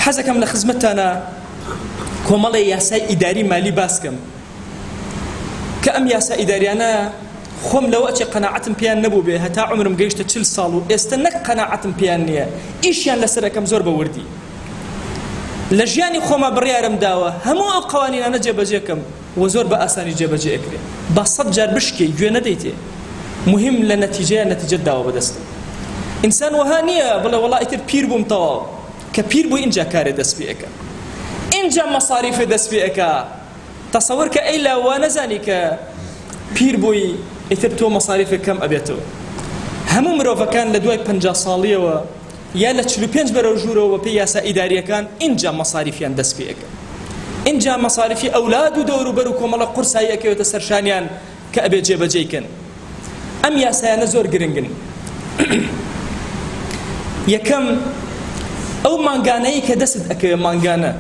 حەزەکەم لە خزمەتتانە کۆمەڵی یاسای ئیداری مالی باسکەم کە ئەم یاسا ئیداریانە خۆم لەوە ئەچێ قەناعەتم پێیان نەبوو بێ هەتا عمرم گەیشتە 40 ساڵ و ئێستا نەک قەناعەتم پێیان نییە ئیشیان لەسەرەکەم زۆر بەوردی لە ژیانی خۆما بڕیارم داوە هەموو ئەو قوانینانە جێبەجێکەم و زۆر بە ئاسانی جێبەجێ ئەکرێ با 100 جار بشکێ گوێ نەدەیتێ مهم لە نەتیجەت داوە بەدەستم ئینسان وەها نییە بڵێ وەڵا ئیتر پیر بووم تەواو کە پیر بووی اینجا کارێ دەست پێ ئەکا اینجا مەصاریفێ دەست پێ ئەکا تەسەوەر کە ئەی لا وا نەزانی کە پیر بووی ئیتر تۆ مەصاریفێک کەم ئەبێتەوە هەموو مرۆڤەکان لە دوای 50 ساڵیەوە یا لە 45 بەرەو ژوورەوە پێی یاسا ئیداریەکان اینجا مەصاریفیان دەست پێ ئەکا اینجا مەصاریفی ئەولاد و دەوروبەر و کۆمەڵە قورسایی ئەکەوێتە سەرشانیان کە ئەبێ جێبەجێکەن ئەم یاسایانە زۆر گرنگن یەکەم ئەو مانگانەیە کە دەست ئەکەوێ مانگانە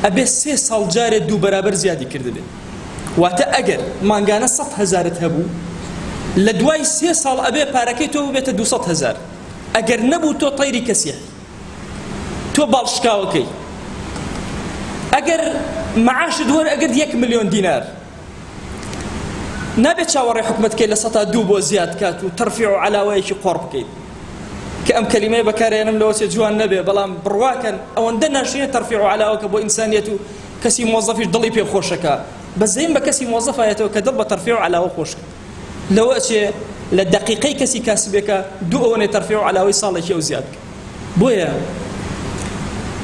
ئەبێ 3 ساڵ جارێ دوو بەرابەر زیادی کردبێ واتە ئەگەر مانگانە 100,000 هەبوو لە دوای 3 ساڵ ئەبێ پارەکەی تۆ ببێتە 200,000 ئەگەر نەبوو تۆ تەیری کەسیح تۆ باڵشکاوەکەی ئەگەر معاشت وەرئەگرت 1 ملیۆن دینار نابێت چاوەڕێ حکومەتکەی لە 102 بۆ زیاد کات و تەرفیع و عەلاوەیەکی قۆڕ بکەیت کە ئەم کەلیمەیە بەکارهێنم لەوە چێ جوان نەبێ بەڵام بڕواکەن ئەوەندە ناشرینە تەرفیع و عەلاوەکە بۆ ئینسانیەت و کەسی مۆزەفیش دڵی پێ خۆشەکە بەزەیم بە کەسی مۆزەفایەتەوە کە دڵ بە تەرفیع و عەلاوە خۆشکە لەوە چێ لە دقیقەی کەسی کاسبێکە دوو ئەوەنێ تەرفیع و عەلاوەی ساڵێکی ئەو زیاد بکە بۆیە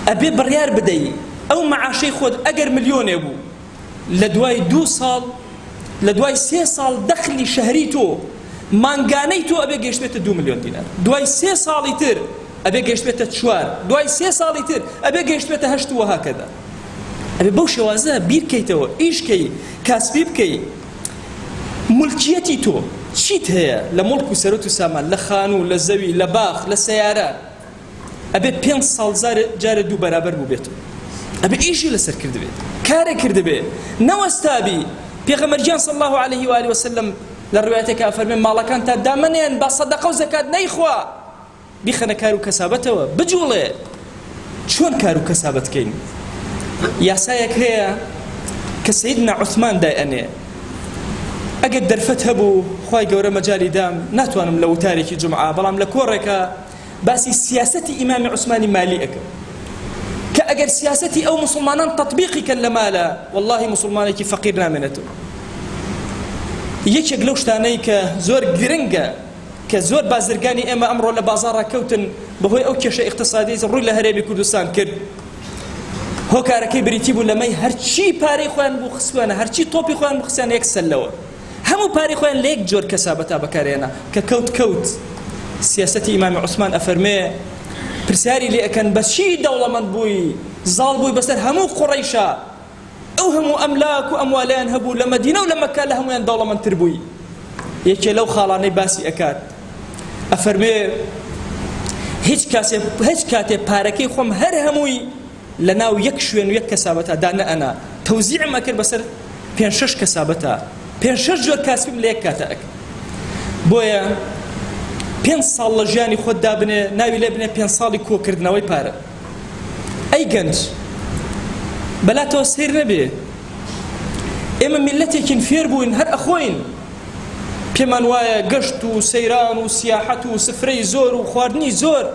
ئەبێ بڕیار بدەی ئەو معاشەی خۆت ئەگەر ملیۆنێ بوو لە دوای 2 ساڵ لە دوای 3 ساڵ دەخلی شەهری تۆ مانگانەی تۆ ئەبێ گەیشتبێتە 2 ملیۆن دینار دوای 3 ساڵی تر ئەبێ گەیشتبێتە 4 دوای 3 ساڵی تر ئەبێ گەیشتبێتە 8 و هەکەدا ئەبێ بەو شێوازە بیرکەیتەوە ئیشکەی کاسبی بکەی مولکیەتی تۆ چیت هەیە لە مڵک و سەرۆت و سامان لە خانوو لە زەوی لە باخ لە سەیارە ئەبێ 5 ساڵ جارە دوو بەرابەر بوو بێتەوە ئەبێ ئیشی لەسەر کردبێت کارێک کردبێ نەوەستابی پێغەمبەرجان صلی الله عليه و آله وسلم لە ڕوایەتێکە فەرمێ ماڵەکان تا دامنێن با سەدەقە و زەکات نەیخوا بیخەنە کار و کەسابەتەوە بجوڵێ چۆن کار و کەسابەت بکەین یاسایەک هەیە کە سەیدنا عوسمان دایئەنێ ئەگەر دەرفەت هەبوو خوای گەورە مەجالی دام ناتوانم لە وتارێکی جمعە بەڵام لە کۆڕێکە باسی سیاسەتی ئیمامی عوسمانی مالی ئەکە کە ئەگەر سیاسەتی ئەو مسلمانان تەطبیقی کەن لە مالە واللهی مسلمانێکی فەقیر نامێنێتەوە یەکێک لەو شتانەی کە زۆر گرنگە کە زۆر بازرگانی ئێمە ئەمڕۆ لە بازاڕا کەوتن بەهۆی ئەو کێشە اقتصادی ڕووی لە هەرێمی کوردستان کرد هۆکارەکەی بریتی بوو لەمەی هەرچی پارەی خۆیان بوو خسوانە هەرچی تۆپی خۆیان بوو خسیان یەک سەلەوە هەموو پارەی خۆیان لە یەک جۆر کەسابەتا بەکارهێنا کە کەوت سیاسەتی ئیمامی عوسمان ئەفەرمێ پرسیاری لێ ئەکەن بە چی دەوڵەمەند بووی زاڵ بووی بەسەر هەموو قوڕەیشە ئەو هەموو ئەملاک و ئەموالیان هەبوو لە مەدینە و لە مەککە لە هەمویان دەوڵەمەندتر بووی یەکێ لەو خاڵانەی باسی ئەکات ئەفەرمێ هیچ کاتێ پارەکەی خۆم هەر هەمووی لە ناو یەک شوێن و یەک کەسابەتە دانە ئەنا تەوزیعم ئەکرد بەسەر 5-6 کەسابەتە 5-6 جۆر کاسبیم لە یەک کاتە ئەکرد بۆیە 5 ساڵ لە ژیانی خۆت دابنێ ناوی لێ بنێ 5 ساڵی کۆکردنەوەی پارە ئەی گەنج بەلاتەوە سیر نەبێ ئێمە میلەتێکین فێر بووین هەر ئەخۆین پێمان وایە گەشت و سەیران و سیاحەت و سفرەی زۆر و خواردنی زۆر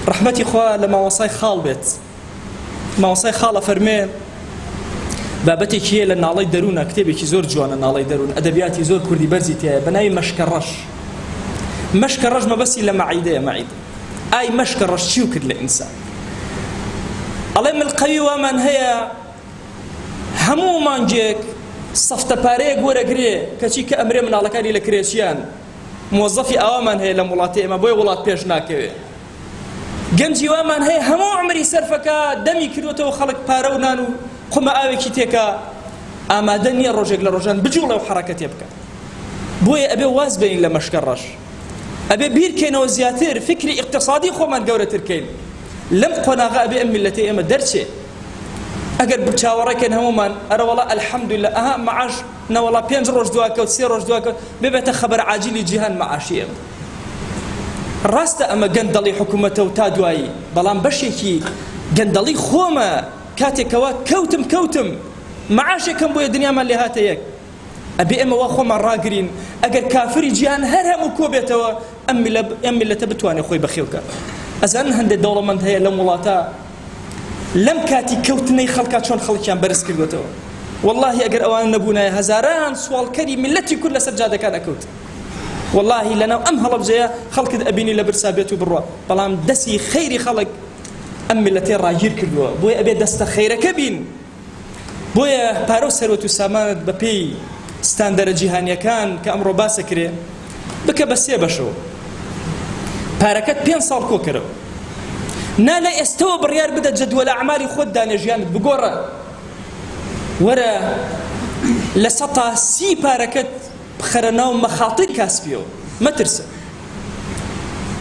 ڕەحمەتی خوا لە ماوەسای خاڵ بێت ماوەسای خاڵە فەرمێ بابەتێکی لە ناڵەی دەروونە کتێبێکی زۆر جوانە ناڵەی دەروون ئەدەبیاتی زۆر کوردی بەرزی تایە بە ناوی مەشکە ڕەش مەشکە ڕەش مەبەستی لە مەعیدەیە مەعیدە ئای مەشکە ڕەش چی و کرد لە ئینسان ئەڵێ ملقەوی وامان هەیە هەموو مانگێک سەفتە پارەیەک وەرەگرێ کەچی کە ئەمرێ مناڵەکانی لە کرێچیان مۆزەفی ئەوامان هەیە لە وڵاتی ئێمە بۆی وڵات پێش ناکەوێ گەنجی وامان هەیە هەموو عمری سەرفەکە دەمی کردوتەوە خەڵک پارە و نان و قومە ئاوێکی تێکە ئامادە نییە ڕۆژێک لە ڕۆژان بجوڵە و حەرەکەتێ بکە بۆیە ئەبێ واز بێنین لە مەشکە ڕەش ئەبێ بیرکەینەوە زیاتر فکری اقتصادی خۆمان گەورەترکەین لەم قۆناغا ئەبێ ئەم میلەتەی ئێمە دەرچێ ئەگەر بچاوەڕێکەن هەمومان ئەرە وەڵا ئەلحەمدولillah ئەها معاش نەوەڵا 5 ڕۆژ دواکەوت 3 ڕۆژ دواکەوت ببێتە خەبەر عاجلی جیهان معاشی ئێمە ڕاستە ئەمە گەندەڵی حکوومەتە و تا دوایی بەڵام بەشێکی گەندەڵی خۆمە کاتێکەوە کەوتم معاشێکم بۆیە دنیامان لێ هاتە یەک ئەبێ ئێمە وا خۆمان ڕاگرین ئەگەر کافری جیهان هەر هەموو کۆبێتەوە ئەم میلەتە بتوانێت خۆی بەخێو بکات ئەزانن هەندێک دەوڵەمەند هەیە لەم وڵاتە لەم کاتی کەوتنەی خەڵکا چۆن خەڵکیان بەرز کردوێتەوە والله ئەگەر ئەوان نەبوونایە هەزاران سوالکەری میلەتی کورد لەسەر جادەکان ئەکەوت والله لەناو ئەم هەڵەبجەیە خەڵکت ئەبینی لە برسا بێت و بڕوە بەڵام دەستی خەیری خەڵک ئەم میلەتەی ڕاگیر کردووە بۆیە ئەبێ دەستە خەیرەکە بین بۆیە پارە و سەروەت و سامانت بە پێی ستاندەرە جیهانیەکان کە ئەمڕۆ باسە کرێ بکە بە سێ بەشەوە پارەکەت 5 ساڵ کۆکەرەوە نا لە ئێستەوە بڕیار بدە جەدوەلە ئەعمالی خۆت دانێ ژیانت بگۆڕە وەرە لە 130 پارەکەت بخەرە ناو مەخاتر کاسبیەوە مەترسە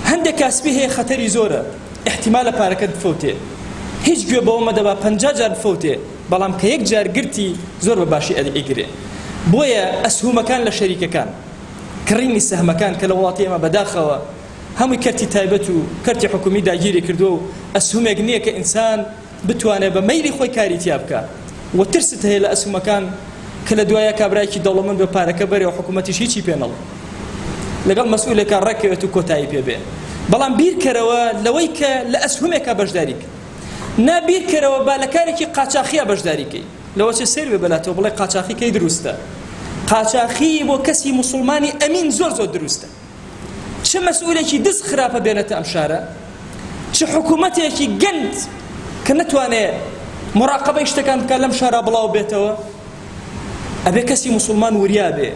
هەندێک کاسبی هەیە خەتەری زۆرە احتیمالە پارەکەت بفەوتێ هیچ گوێ بەوە مەدەبا 50 جار بفەوتێ بەڵام کە یەک جار گرتی زۆر بە باشی ئەیگرێ بۆیە ئەسهومەکان لە شەریکەکان کڕینی سەهمەکان کە لە وڵاتی ئێمە بەداخەوە هەمووی کەرتی تایبەت و کەرتی حکومی داگیری کردو و ئەسهومێک نییە کە ئینسان بتوانێت بە مەیلی خۆی کاری تیا بکات و ترست هەیە لە ئەسهومەکان کە لە دوایە کابرایکی دەوڵەمەند بە پارەکە بەرێ و حکوومەتیش هیچی پێ نەڵێ لەگەڵ مەسئولێکە ڕێکەوێت و کۆتایی پێ بێ بەڵام بیرکەرەوە لەوەی کە لە ئەسهومێکە بەشداری کرد نابیرکەرەوە با لە کارێکی قاچاخیە بەشداریکەی لەوە چێ سێر بێ بەلاتەوە بڵێ قاچاخی کەی دروستە قاچاخی بۆ کەسی موسڵمانی ئەمین زۆر دروستە چه مەسئولێکی دز خراپە بێنێتە ئەم شارە چه حکوومەتێکی گەند کە نەتوانێت مراقبەی شتەکان بکات لەم شارە بڵاو بێتەوە ئەبێ کەسی موسڵمان وریا بێ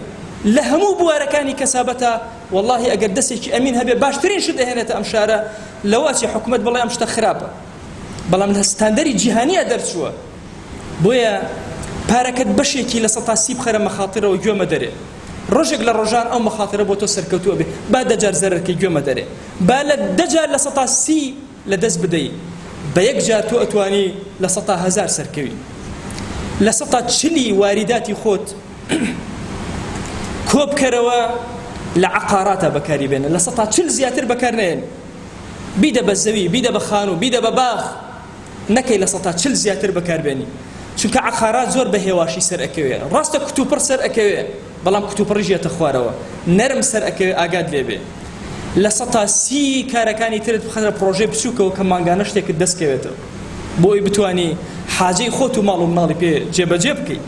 لە هەموو بوارەکانی کەسابەتە والله ئەگەر دەستێکی ئەمین هەبێ باشترین شت دەهێنێتە ئەم شارە لەوە چی حکوومەت بڵێ ئەم شتە خراپە بەڵام لە ستاندەری جیهانیە دەرچووە بۆیە پارەکەت بەشێکی لە 130 بخەرە مەخاترەوە گوێمە دەرێ ڕۆژێک لە ڕۆژان ئەو مەخاترە بۆ تۆ سەرکەوتووە بێ با 10 جار زەرەرکەی گوێمە دەرێ با لە 10 جار لە 130 لە دەست بدەی بە یەک جار تۆ ئەتوانی لە 100,000 سەرکەوی لە 140 واریداتی خۆت کۆبکەرەوە لە عقاراتە بەکاری بێنە لە 140 زیاتر بەکار نێن بیدە بە زەوی بیدە بە خانوو بیدە بە باخ نەکەی لە 140 زیاتر بەکاربێنی چونکە عقارات زۆر بە هێواشی سەر ئەکەوێ ڕاستە کتوپڕ سەر ئەکەوێ بەڵام کتوپڕیش یێتە خوارەوە نەرم سەر ئەکەوێ ئاگات لێبێ لە 130 کارەکانی ترت بخەنە پرۆژەی بچووکەوە کە مانگانە شتێکت دەستکەوێتەوە بۆ ئەوی بتوانی حاجەی خۆت و ماڵ و مناڵی پێ جێبەجێ بکەیت